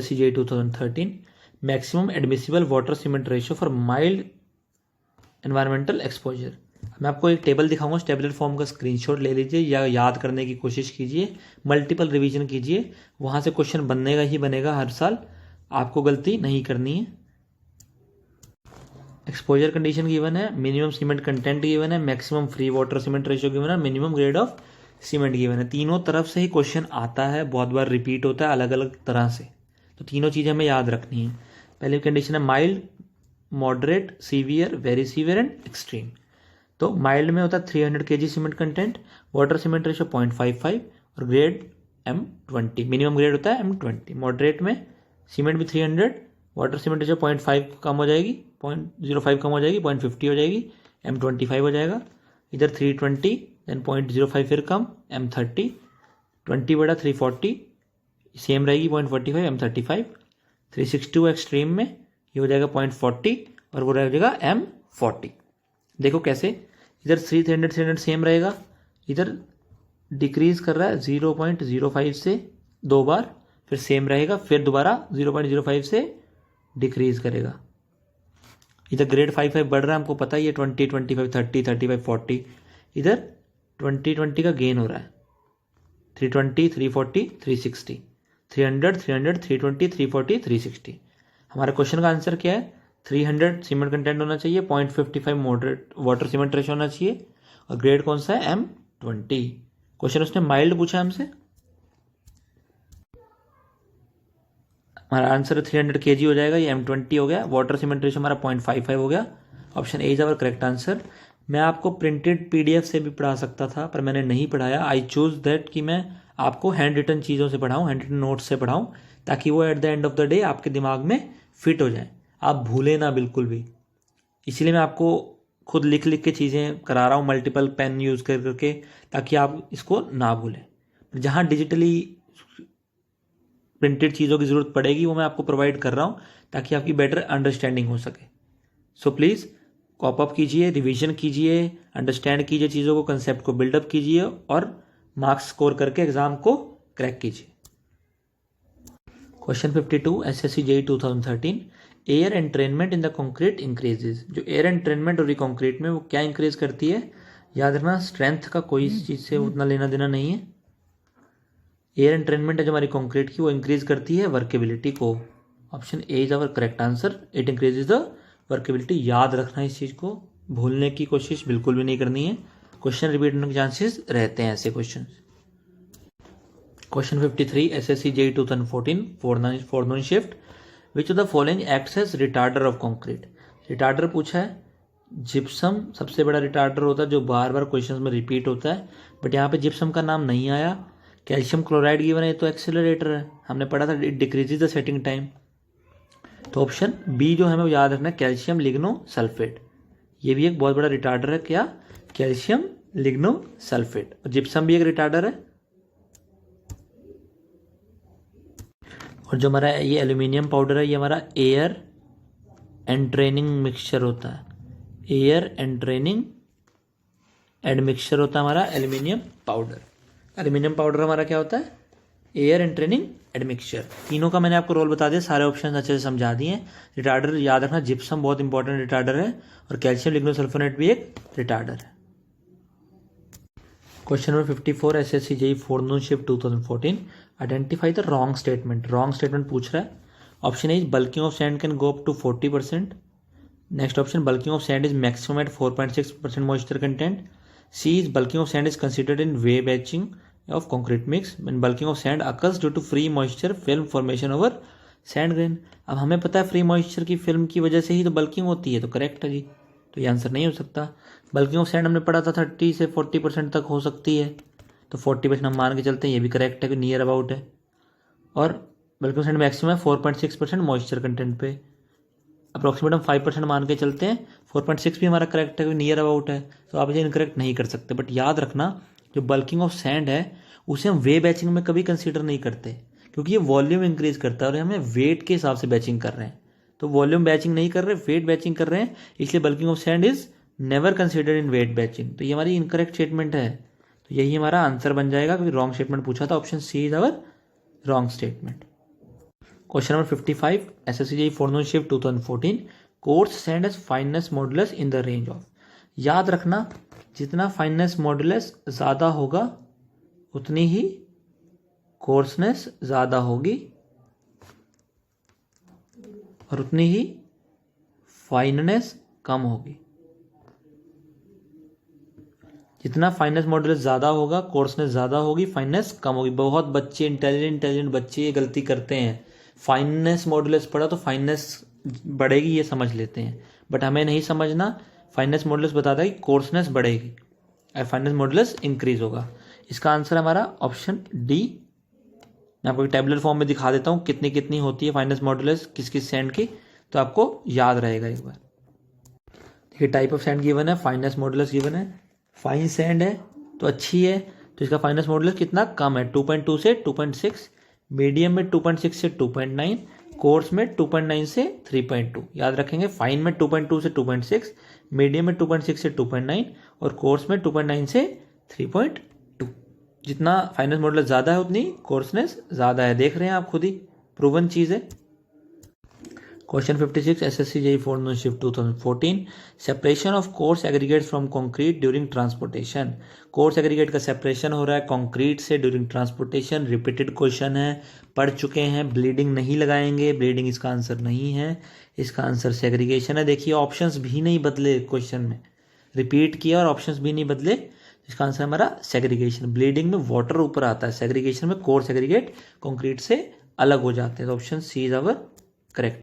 CJ 2013 maximum admissible water cement ratio for mild environmental exposure. मैं आपको एक table दिखाऊंगा, उस टेबलर फॉर्म का स्क्रीनशॉट ले लीजिए या याद करने की कोशिश कीजिए, मल्टीपल रिवीजन कीजिए, वहाँ से क्वेश्चन बनेगा ही बनेगा हर साल, आपको गलती नहीं करनी है। एक्सपोजर कंडीशन गिवन है, मिनिमम सीमेंट कंटेंट गिवन है, maximum free water cement ratio given है, minimum grade of cement given है। तीनों तरफ से ही क्वेश्चन आता है, बहुत बार रिपीट होता है अलग अलग तरह से, तो तीनों चीज़ें हमें याद रखनी है। पहली कंडीशन है mild, moderate, severe, very severe and extreme. तो माइल्ड में होता है 300 kg cement content, water cement ratio 0.55 और ग्रेड M20, मिनिमम ग्रेड होता है M20। मॉडरेट में सीमेंट भी 300, वाटर सीमेंट रेशियो 0.5 कम हो जाएगी, 0.05 कम हो जाएगी, 0.50 हो जाएगी, M25 हो जाएगा। इधर 320 देन 0.05 फिर कम, M30, 20 बड़ा 340 सेम रहेगी 0.45 M35। 362 एक्सट्रीम में ये हो जाएगा 0.40 और वो रह जाएगा M40। देखो कैसे, इधर 300 सेम रहेगा, इधर डिक्रीज कर रहा है 0.05 से 2 बार, फिर सेम रहेगा, फिर दोबारा 0.05 से डिक्रीज करेगा। इधर ग्रेड 5 बढ़ रहा है, हमको पता ही है, 20, 25, 30, 35, 40। इधर 20 का गेन हो रहा है, 320, 340, 360, 300, 300, 320, 340, 360। हमारा क्वेश्चन का आंसर क्या है? 300 सीमेंट कंटेंट होना चाहिए, 0.55 मॉडरेट वाटर सीमेंट रेशियो होना चाहिए, और ग्रेड कौन सा है? M20। क्वेश्चन उसने माइल्ड पूछा हमसे, हमारा आंसर 300 kg हो जाएगा, ये M20 हो गया। वाटर सीमेंट रेशियो हमारा 0.55 हो गया। Option A is our correct answer. मैं आपको प्रिंटेड PDF से भी पढ़ा सकता था, पर मैंने नहीं पढ़ाया। आई चूज दैट कि मैं आपको हैंड रिटन चीज़ों से पढ़ाऊँ, हैंड रिटन नोट्स से पढ़ाऊँ, ताकि वो at the end of the day आपके दिमाग में फिट हो जाए, आप भूलें ना बिल्कुल भी। इसीलिए मैं आपको खुद लिख लिख के चीज़ें करा रहा हूँ, मल्टीपल पेन यूज़ कर करके, ताकि आप इसको ना भूलें। जहाँ डिजिटली प्रिंटेड चीज़ों की ज़रूरत पड़ेगी वो मैं आपको प्रोवाइड कर रहा हूँ, ताकि आपकी बेटर अंडरस्टैंडिंग हो सके। सो प्लीज़ कॉप अप कीजिए, रिवीजन कीजिए, अंडरस्टैंड कीजिए चीज़ों को, कंसेप्ट को बिल्डअप कीजिए और मार्क्स स्कोर करके एग्ज़ाम को क्रैक कीजिए। Question 52 SSC JEE 2013, air entrainment in the concrete increases. जो एयर एंट्रेनमेंट हो रही कंक्रीट में, वो क्या इंक्रीज करती है? याद रखना, स्ट्रेंथ का कोई इस चीज़ से उतना लेना देना नहीं है। एयर एंट्रेनमेंट है जो हमारी कंक्रीट की, वो इंक्रीज करती है वर्केबिलिटी को। Option A is our correct answer, it increases the workability. याद रखना इस चीज़ को, भूलने की कोशिश बिल्कुल भी नहीं करनी है। क्वेश्चन रिपीट होने के चांसेस रहते हैं ऐसे question. Question 53 SSC JEE 2014 forenoon shift, which of the following acts as retarder of concrete. Retarder पूछा है, जिप्सम सबसे बड़ा रिटार्डर होता है जो बार बार क्वेश्चन में रिपीट होता है, बट यहाँ पे जिप्सम का नाम नहीं आया। कैल्शियम क्लोराइड गिवन है, तो एक्सेलरेटर है, हमने पढ़ा था it decreases the setting time. तो ऑप्शन बी जो हमें याद रखना है, कैल्शियम लिग्नो सल्फेट, ये भी एक बहुत बड़ा रिटार्डर है। क्या? Calcium ligno sulphate. और जिप्सम भी एक रिटार्डर है। और जो हमारा ये एल्यूमिनियम पाउडर है, ये हमारा एयर एंट्रेनिंग मिक्सचर होता है, एयर एंट्रेनिंग एड मिक्सचर होता है हमारा एल्यूमिनियम पाउडर। एल्यूमिनियम पाउडर हमारा क्या होता है? Air entraining admixture. तीनों का मैंने आपको रोल बता दिया, सारे ऑप्शन अच्छे से समझा दिए। रिटार्डर याद रखना, जिप्सम बहुत इंपॉर्टेंट रिटार्डर है, और कैल्शियम लिग्नोसल्फोनेट भी एक रिटार्डर है। Question number 54 SSC JEE forenoon shift 2014, identify the wrong statement. Wrong statement पूछ रहा है। Option A, bulking of sand can go up to 40%। Next option, bulking of sand is maximum at 4.6% moisture content. C is bulking of sand is considered in weigh batching of concrete mix when bulking of sand occurs due to free moisture film formation over sand grain। अब हमें पता है free moisture की film की वजह से ही तो bulking होती है, तो करेक्ट है जी, तो ये आंसर नहीं हो सकता। बल्किंग ऑफ सैंड हमने पढ़ा था 30 से 40% तक हो सकती है, तो 40% हम मान के चलते हैं, ये भी करेक्ट है कि नियर अबाउट है। और बल्किंग ऑफ सैंड मैक्सिमम है 4.6% मॉइस्चर कंटेंट पे, अप्रोक्सीमेट हम 5% मान के चलते हैं, 4.6 भी हमारा करेक्ट है कि नियर अबाउट है, तो आप इसे इनकरेक्ट नहीं कर सकते। बट याद रखना, जो बल्किंग ऑफ सैंड है उसे हम वे बैचिंग में कभी कंसीडर नहीं करते, क्योंकि ये वॉल्यूम इंक्रीज करता है और हमें वेट के हिसाब से बैचिंग कर रहे हैं। तो वॉल्यूम बैचिंग नहीं कर रहे, वेट बैचिंग कर रहे हैं, इसलिए bulking of sand is never considered in weight batching. तो ये हमारी इनकरेक्ट स्टेटमेंट है, तो यही हमारा आंसर बन जाएगा, क्योंकि रॉन्ग स्टेटमेंट पूछा था। Option C is our wrong statement. Question number 55 SSC forenoon shift 2014 coarse sand has fineness modulus in the range of. याद रखना जितना फाइननेस मॉडुलस ज़्यादा होगा उतनी ही कोर्सनेस ज़्यादा होगी और उतनी ही फाइननेस कम होगी। जितना फाइननेस मॉडुलस ज़्यादा होगा कोर्सनेस ज़्यादा होगी, फाइननेस कम होगी। बहुत बच्चे इंटेलिजेंट बच्चे ये गलती करते हैं, फाइननेस मॉडुलस पढ़ा तो फाइननेस बढ़ेगी ये समझ लेते हैं, बट हमें नहीं समझना। फाइननेस मॉडुलस बताता है कि कोर्सनेस बढ़ेगी और फाइननेस मॉडुलस इंक्रीज होगा। इसका आंसर हमारा ऑप्शन डी। मैं आपको टेबुलर फॉर्म में दिखा देता हूँ कितनी कितनी होती है फाइननेस मॉडुलस किस किस सैंड की, तो आपको याद रहेगा एक बार। देखिए टाइप ऑफ सैंड गिवन है, फाइननेस मॉडुलस गिवन है। फाइन सैंड है तो अच्छी है, तो इसका फाइननेस मॉडुलस कितना कम है, 2.2 से 2.6, मीडियम में 2.6 से 2.9, कोर्स में 2.9 से 3.2। याद रखेंगे फाइन में 2.2 से 2.6, मीडियम में 2.6 से 2.9 और कोर्स में 2.9 से 3.2। जितना फाइननेस मॉडुलस ज़्यादा है उतनी कोर्सनेस ज़्यादा है, देख रहे हैं आप खुद ही, प्रूवन चीज़ है। Question 56 SSC JEE forenoon shift 2014 separation of coarse aggregates from concrete during transportation. Coarse aggregate का सेपरेशन हो रहा है कंक्रीट से ड्यूरिंग ट्रांसपोर्टेशन। रिपीटेड क्वेश्चन है, पढ़ चुके हैं। ब्लीडिंग नहीं लगाएंगे, ब्लीडिंग इसका आंसर नहीं है, इसका आंसर सेग्रीगेशन है। देखिए ऑप्शंस भी नहीं बदले, क्वेश्चन में रिपीट किया और ऑप्शंस भी नहीं बदले, इसका आंसर हमारा सेग्रीगेशन। ब्लीडिंग में वाटर ऊपर आता है, सेग्रीगेशन में कोर्स एग्रीगेट कंक्रीट से अलग हो जाते हैं। तो option C is our correct.